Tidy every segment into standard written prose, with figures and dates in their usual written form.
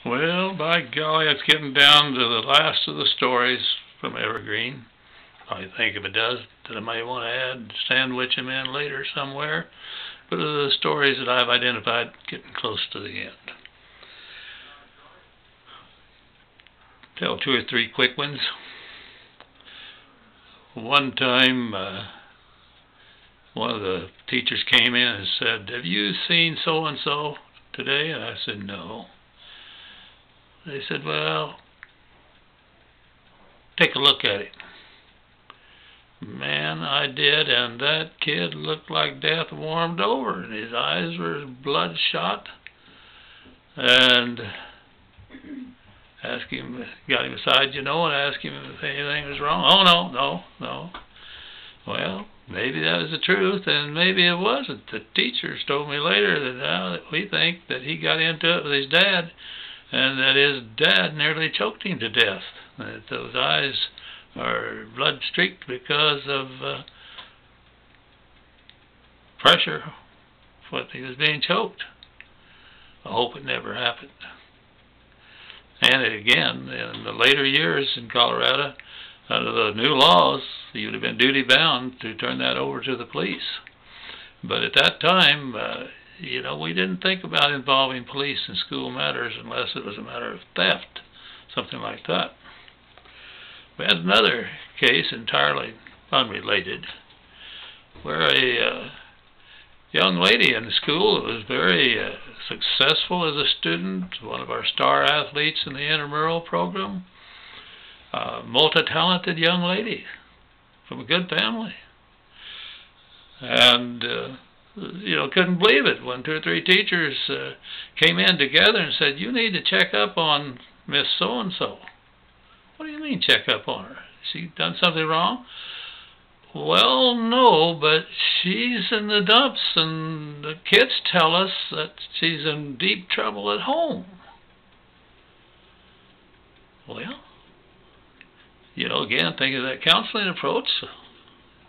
Well, by golly, it's getting down to the last of the stories from Evergreen. I think if it does, that I might want to sandwich them in later somewhere. But the stories that I've identified getting close to the end. Tell two or three quick ones. One time, one of the teachers came in and said, "Have you seen so-and-so today?" And I said, "No." They said, "Well, take a look at him." Man, I did, and that kid looked like death warmed over, and his eyes were bloodshot. And asked him, got him aside, and asked him if anything was wrong. "Oh, no. Well, maybe that was the truth, and maybe it wasn't. The teachers told me later that we think that he got into it with his dad, and that his dad nearly choked him to death. That those eyes are blood-streaked because of pressure, what he was being choked. I hope it never happened." And again, in the later years in Colorado, under the new laws, you would have been duty-bound to turn that over to the police. But at that time, we didn't think about involving police in school matters unless it was a matter of theft, something like that. We had another case, entirely unrelated, where a young lady in the school that was very successful as a student, one of our star athletes in the intramural program, multi-talented young lady from a good family. And, couldn't believe it when two or three teachers came in together and said, "You need to check up on Miss So-and-so." "What do you mean check up on her? Has she done something wrong?" "Well, no, but she's in the dumps, and the kids tell us that she's in deep trouble at home." Well, again, thinking of that counseling approach,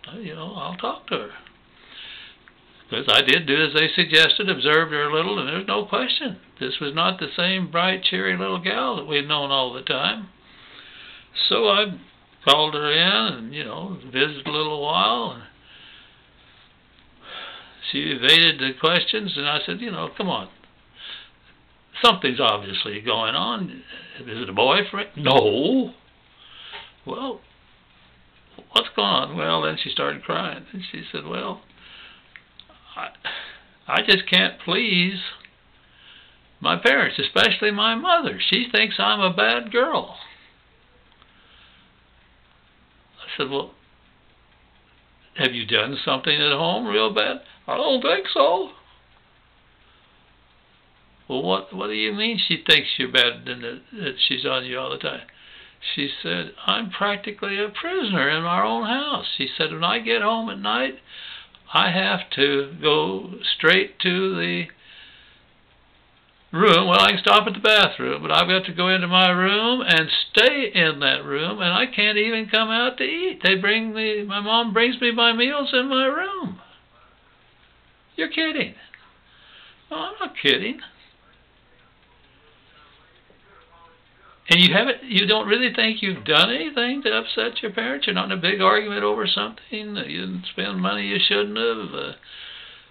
I'll talk to her. Because I did do as they suggested, observed her a little, and there's no question. This was not the same bright, cheery little gal that we'd known all the time. So I called her in and, visited a little while. And she evaded the questions, and I said, "Come on. Something's obviously going on. Is it a boyfriend?" "No." "Well, what's going on?" Well, then she started crying. And she said, "Well, I just can't please my parents, especially my mother. She thinks I'm a bad girl." I said, "Well, have you done something at home real bad?" "I don't think so." "Well, what do you mean she thinks you're bad and that she's on you all the time?" She said, "I'm practically a prisoner in our own house." She said, "When I get home at night, I have to go straight to the room. Well, I can stop at the bathroom, but I've got to go into my room and stay in that room, and I can't even come out to eat. My mom brings me my meals in my room." "You're kidding." "No, I'm not kidding." "And you don't really think you've done anything to upset your parents? You're not in a big argument over something? You didn't spend money you shouldn't have?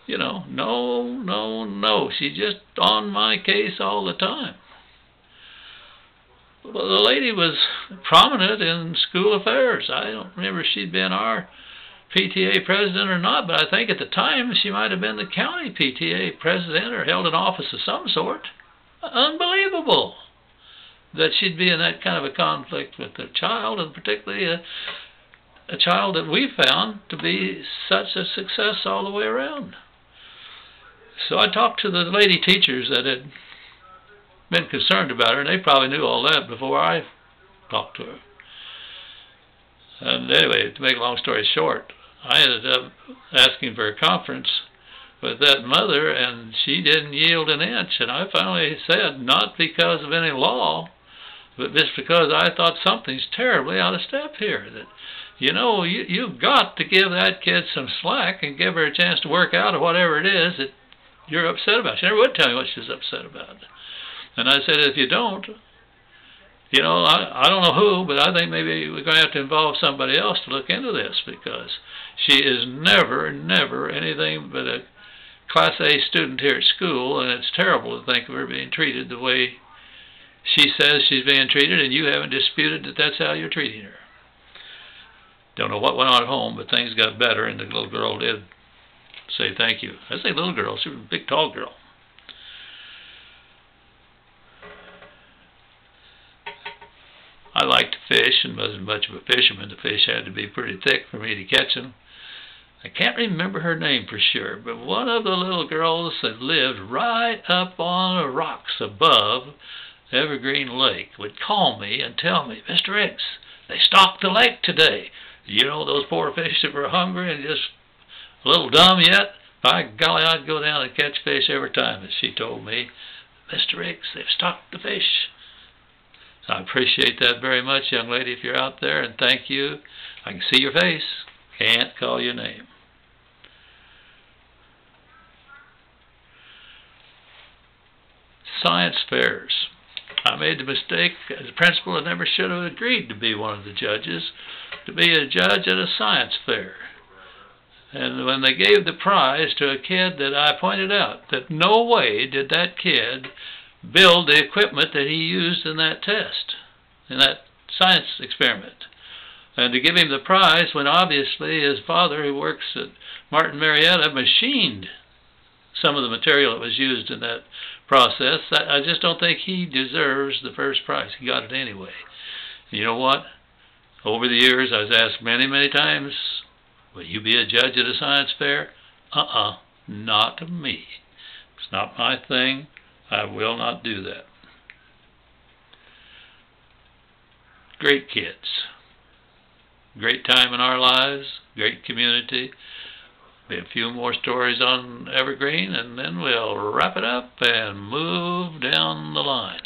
No. She's just on my case all the time." Well, the lady was prominent in school affairs. I don't remember if she'd been our PTA president or not, but I think at the time she might have been the county PTA president or held an office of some sort. Unbelievable that she'd be in that kind of a conflict with her child, and particularly a child that we found to be such a success all the way around. So I talked to the lady teachers that had been concerned about her, and they probably knew all that before I talked to her. And anyway, to make a long story short, I ended up asking for a conference with that mother, and she didn't yield an inch. And I finally said, not because of any law, but just because I thought something's terribly out of step here. That, you've got to give that kid some slack and give her a chance to work out or whatever it is that you're upset about. She never would tell me what she was upset about. And I said, if you don't, you know, I don't know who, but I think maybe we're going to have to involve somebody else to look into this, because she is never anything but a Class A student here at school, and it's terrible to think of her being treated the way she says she's being treated, and you haven't disputed that that's how you're treating her. Don't know what went on at home, but things got better, and the little girl did say thank you. I say little girl, she was a big, tall girl. I liked to fish and wasn't much of a fisherman. The fish had to be pretty thick for me to catch them. I can't remember her name for sure, but one of the little girls that lived right up on the rocks above Evergreen Lake would call me and tell me, Mr. Ricks, they stocked the lake today. You know, those poor fish that were hungry and just a little dumb yet? By golly, I'd go down and catch fish every time, as she told me. Mr. Ricks, they've stocked the fish. I appreciate that very much, young lady, if you're out there, and thank you. I can see your face. Can't call your name. Science fairs. I made the mistake as a principal. I never should have agreed to be one of the judges, to be a judge at a science fair. And when they gave the prize to a kid that I pointed out that no way did that kid build the equipment that he used in that test, in that science experiment. And to give him the prize when obviously his father, who works at Martin Marietta, machined some of the material that was used in that process, I just don't think he deserves the first prize. He got it anyway. You know what? Over the years, I was asked many times, will you be a judge at a science fair? Not me. It's not my thing. I will not do that. Great kids. Great time in our lives. Great community. Be a few more stories on Evergreen, and then we'll wrap it up and move down the line.